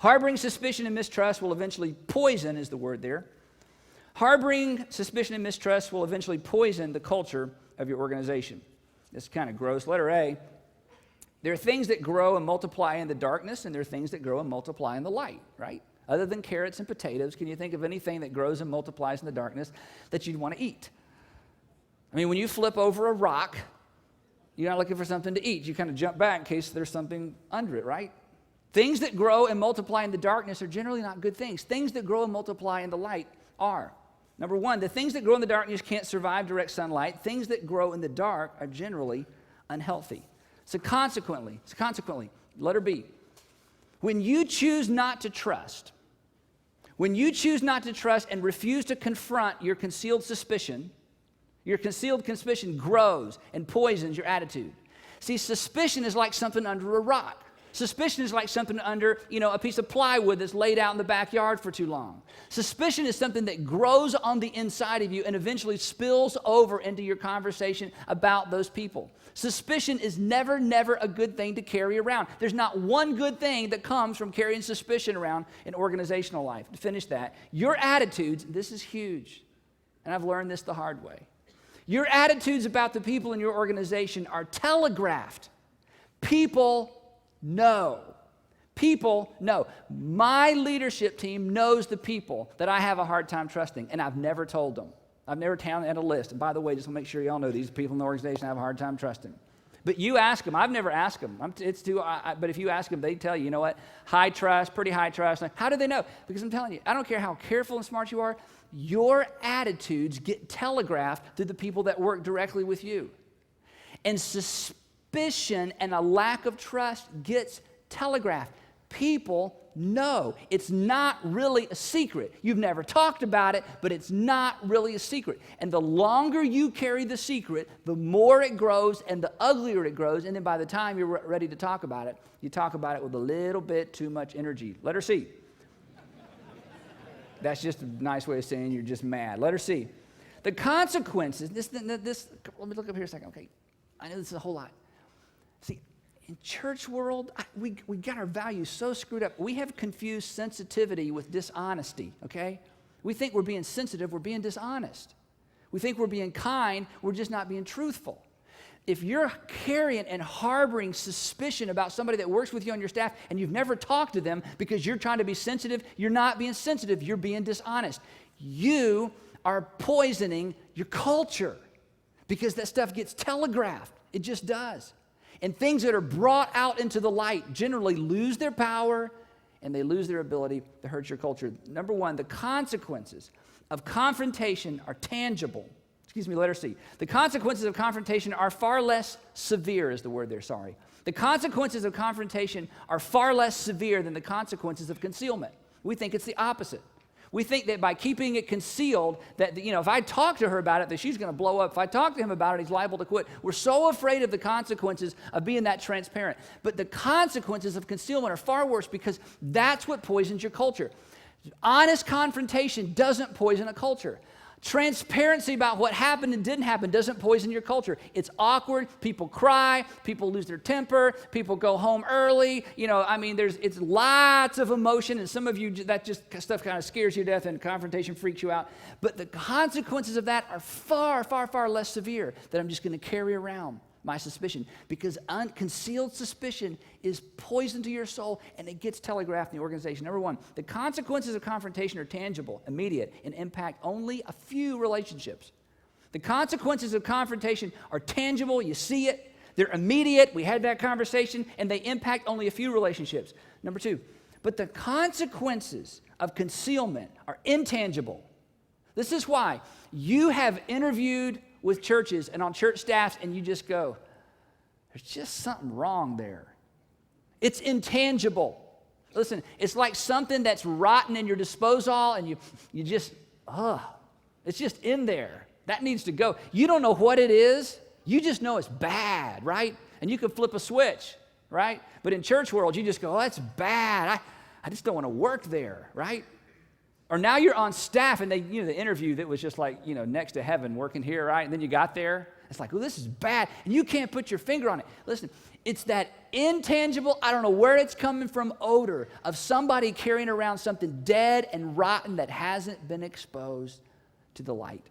Harboring suspicion and mistrust will eventually poison, is the word there. Harboring suspicion and mistrust will eventually poison the culture of your organization. This is kind of gross. Letter A, there are things that grow and multiply in the darkness, and there are things that grow and multiply in the light, right? Other than carrots and potatoes, can you think of anything that grows and multiplies in the darkness that you'd want to eat? I mean, when you flip over a rock, you're not looking for something to eat. You kind of jump back in case there's something under it, right? Things that grow and multiply in the darkness are generally not good things. Things that grow and multiply in the light are. Number one, the things that grow in the darkness can't survive direct sunlight. Things that grow in the dark are generally unhealthy. So consequently, letter B, when you choose not to trust and refuse to confront your concealed suspicion grows and poisons your attitude. See, suspicion is like something under a rock. Suspicion is like something under, a piece of plywood that's laid out in the backyard for too long. Suspicion is something that grows on the inside of you and eventually spills over into your conversation about those people. Suspicion is never a good thing to carry around. There's not one good thing that comes from carrying suspicion around in organizational life. To finish that, your attitudes, this is huge, and I've learned this the hard way. Your attitudes about the people in your organization are telegraphed. People know. My leadership team knows the people that I have a hard time trusting, and I've never told them. I've never had a list. And by the way, just to make sure y'all know, these people in the organization I have a hard time trusting. But you ask them. I've never asked them. But if you ask them, they tell you, what? High trust, pretty high trust. How do they know? Because I'm telling you, I don't care how careful and smart you are, your attitudes get telegraphed to the people that work directly with you. And suspicion and a lack of trust gets telegraphed. People know. It's not really a secret. You've never talked about it, but it's not really a secret. And the longer you carry the secret, the more it grows and the uglier it grows. And then by the time you're ready to talk about it, you talk about it with a little bit too much energy. Letter C. That's just a nice way of saying you're just mad. Letter C. The consequences, let me look up here a second. Okay, I know this is a whole lot. See, in church world, we got our values so screwed up. We have confused sensitivity with dishonesty, okay? We think we're being sensitive, we're being dishonest. We think we're being kind, we're just not being truthful. If you're carrying and harboring suspicion about somebody that works with you on your staff and you've never talked to them because you're trying to be sensitive, you're not being sensitive, you're being dishonest. You are poisoning your culture because that stuff gets telegraphed. It just does. And things that are brought out into the light generally lose their power and they lose their ability to hurt your culture. Number one, the consequences of confrontation are tangible. Letter C. The consequences of confrontation are far less severe, is the word there, sorry. The consequences of confrontation are far less severe than the consequences of concealment. We think it's the opposite. We think that by keeping it concealed, that, if I talk to her about it, that she's going to blow up. If I talk to him about it, he's liable to quit. We're so afraid of the consequences of being that transparent. But the consequences of concealment are far worse because that's what poisons your culture. Honest confrontation doesn't poison a culture. Transparency about what happened and didn't happen doesn't poison your culture. It's awkward. People cry. People lose their temper. People go home early. It's lots of emotion. And some of you, that just stuff kind of scares you to death and confrontation freaks you out. But the consequences of that are far, far, far less severe than I'm just going to carry around my suspicion, because concealed suspicion is poison to your soul and it gets telegraphed in the organization. Number one, the consequences of confrontation are tangible, immediate, and impact only a few relationships. The consequences of confrontation are tangible, you see it, they're immediate, we had that conversation, and they impact only a few relationships. Number two, but the consequences of concealment are intangible. This is why you have interviewed with churches and on church staffs, and you just go, there's just something wrong there. It's intangible. Listen, it's like something that's rotten in your disposal, and you just, it's just in there. That needs to go. You don't know what it is. You just know it's bad, right? And you can flip a switch, right? But in church world, you just go, that's bad. I just don't want to work there, right? Or now you're on staff and the interview that was just like, next to heaven, working here, right? And then you got there. It's like, well, this is bad. And you can't put your finger on it. Listen, it's that intangible, I don't know where it's coming from, odor of somebody carrying around something dead and rotten that hasn't been exposed to the light.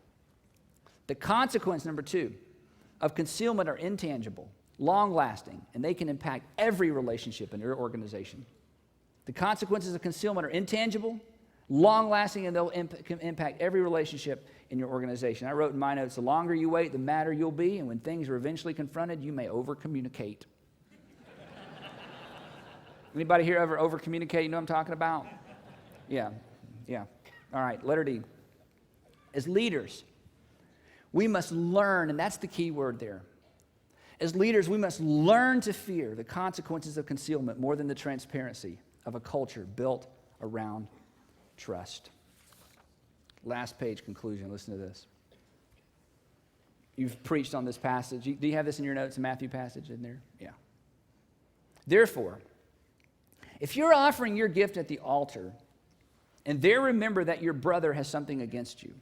The consequence, number 2, of concealment are intangible, long-lasting, and they can impact every relationship in your organization. The consequences of concealment are intangible, long-lasting, and they'll impact every relationship in your organization. I wrote in my notes, the longer you wait, the madder you'll be, and when things are eventually confronted, you may over-communicate. Anybody here ever over-communicate? You know what I'm talking about? Yeah. All right, letter D. As leaders, we must learn, and that's the key word there. As leaders, we must learn to fear the consequences of concealment more than the transparency of a culture built around trust. Last page conclusion. Listen to this. You've preached on this passage. Do you have this in your notes, the Matthew passage in there? Yeah. Therefore, if you're offering your gift at the altar and there remember that your brother has something against you,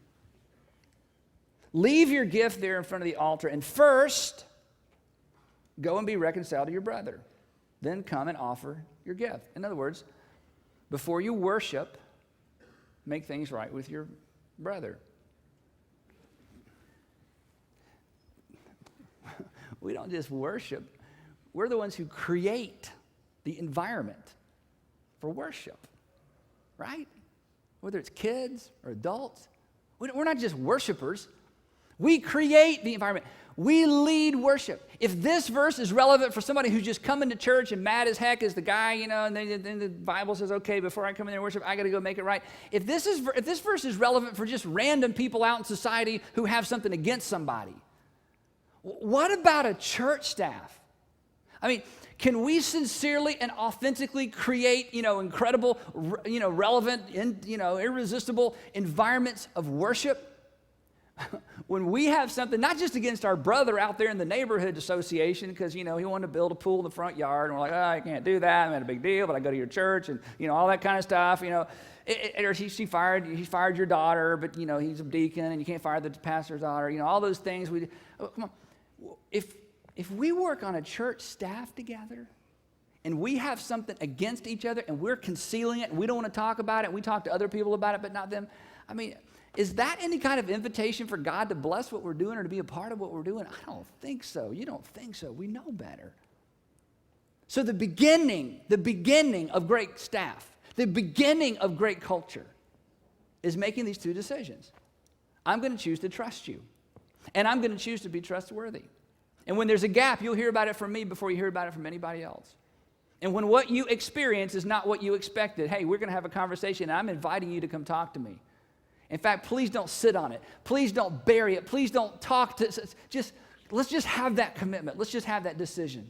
leave your gift there in front of the altar and first go and be reconciled to your brother. Then come and offer your gift. In other words, before you worship, make things right with your brother. We don't just worship. We're the ones who create the environment for worship, right? Whether it's kids or adults. We're not just worshipers. We create the environment. We lead worship. If this verse is relevant for somebody who's just coming to church and mad as heck as the guy, and then the Bible says, okay, before I come in there and worship, I got to go make it right. If this verse is relevant for just random people out in society who have something against somebody, what about a church staff? I mean, can we sincerely and authentically create, incredible, relevant, irresistible environments of worship? When we have something, not just against our brother out there in the neighborhood association, because, he wanted to build a pool in the front yard, and we're like, oh, I can't do that, I'm not a big deal, but I go to your church, and, all that kind of stuff, or he fired your daughter, but, he's a deacon, and you can't fire the pastor's daughter, all those things. Come on. If we work on a church staff together, and we have something against each other, and we're concealing it, and we don't want to talk about it, and we talk to other people about it, but not them, I mean, is that any kind of invitation for God to bless what we're doing or to be a part of what we're doing? I don't think so. You don't think so. We know better. So the beginning of great staff, the beginning of great culture is making these 2 decisions. I'm going to choose to trust you, and I'm going to choose to be trustworthy. And when there's a gap, you'll hear about it from me before you hear about it from anybody else. And when what you experience is not what you expected, hey, we're going to have a conversation, and I'm inviting you to come talk to me. In fact, please don't sit on it. Please don't bury it. Please don't talk to let's just have that commitment. Let's just have that decision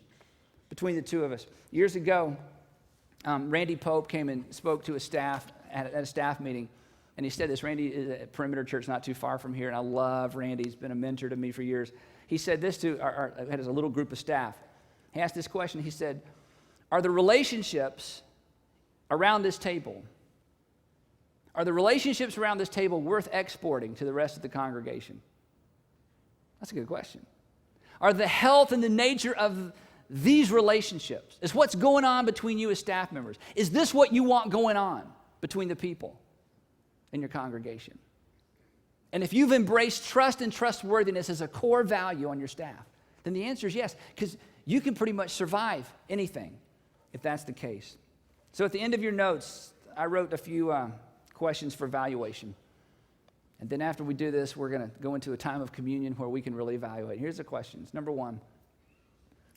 between the 2 of us. Years ago, Randy Pope came and spoke to a staff at a staff meeting, and he said this. Randy is at Perimeter Church not too far from here, and I love Randy. He's been a mentor to me for years. He said this to had a little group of staff. He asked this question. He said, are the relationships around this table worth exporting to the rest of the congregation? That's a good question. Are the health and the nature of these relationships, is what's going on between you as staff members, is this what you want going on between the people in your congregation? And if you've embraced trust and trustworthiness as a core value on your staff, then the answer is yes, because you can pretty much survive anything if that's the case. So at the end of your notes, I wrote a few questions for evaluation. And then after we do this, we're going to go into a time of communion where we can really evaluate. Here's the questions. Number 1,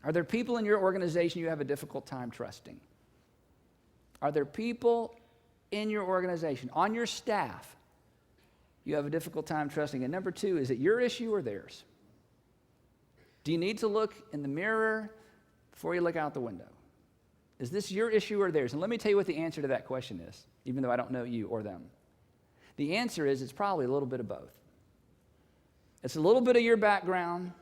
are there people in your organization you have a difficult time trusting? Are there people in your organization, on your staff, you have a difficult time trusting? And number 2, is it your issue or theirs? Do you need to look in the mirror before you look out the window? Is this your issue or theirs? And let me tell you what the answer to that question is, even though I don't know you or them. The answer is it's probably a little bit of both. It's a little bit of your background,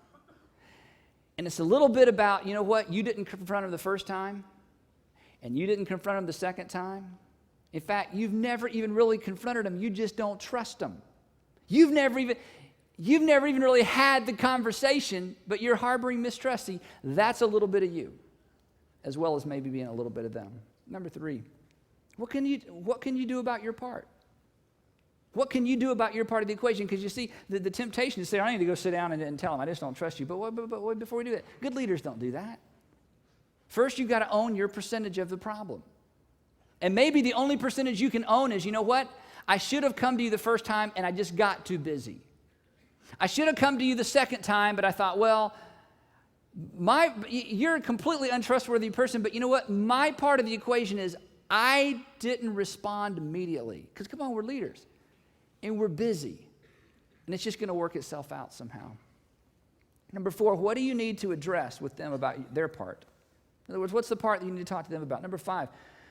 and it's a little bit about, you didn't confront them the first time, and you didn't confront them the second time, In fact, you've never even really confronted them. You just don't trust them. You've never even really had the conversation, but you're harboring mistrust. See, that's a little bit of you, as well as maybe being a little bit of them. Number 3, what can you do about your part? What can you do about your part of the equation? Because you see, the temptation is to say, I need to go sit down and tell them, I just don't trust you. But before we do that, good leaders don't do that. First, you've got to own your percentage of the problem. And maybe the only percentage you can own is, you know what? I should have come to you the first time, and I just got too busy. I should have come to you the second time, but I thought, well, you're a completely untrustworthy person, but you know what? My part of the equation is I didn't respond immediately. Because come on, we're leaders. And we're busy. And it's just going to work itself out somehow. Number 4, what do you need to address with them about their part? In other words, what's the part that you need to talk to them about? Number 5,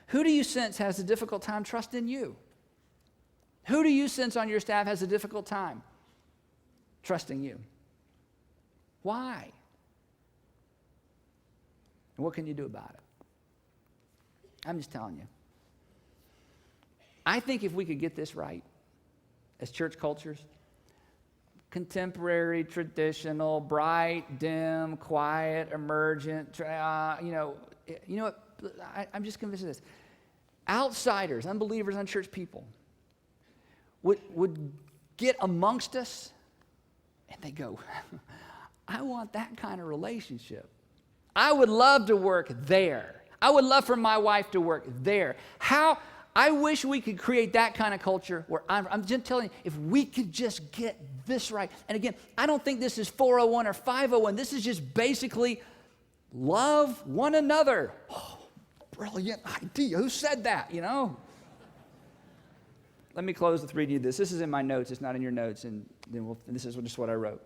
who do you sense has a difficult time trusting you? Who do you sense on your staff has a difficult time trusting you? Why? And what can you do about it? I'm just telling you. I think if we could get this right as church cultures, contemporary, traditional, bright, dim, quiet, emergent, you know what? I'm just convinced of this. Outsiders, unbelievers, unchurched people would get amongst us and they go, I want that kind of relationship. I would love to work there. I would love for my wife to work there. I wish we could create that kind of culture where I'm just telling you, if we could just get this right. And again, I don't think this is 401 or 501. This is just basically love one another. Oh, brilliant idea. Who said that, you know? Let me close with reading you this. This is in my notes. It's not in your notes. And then this is just what I wrote.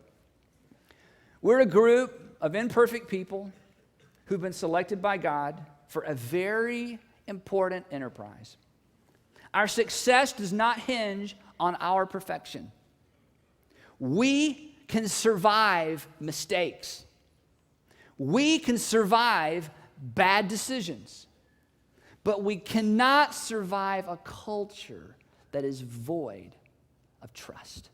We're a group of imperfect people who've been selected by God for a very important enterprise. Our success does not hinge on our perfection. We can survive mistakes. We can survive bad decisions. But we cannot survive a culture that is void of trust.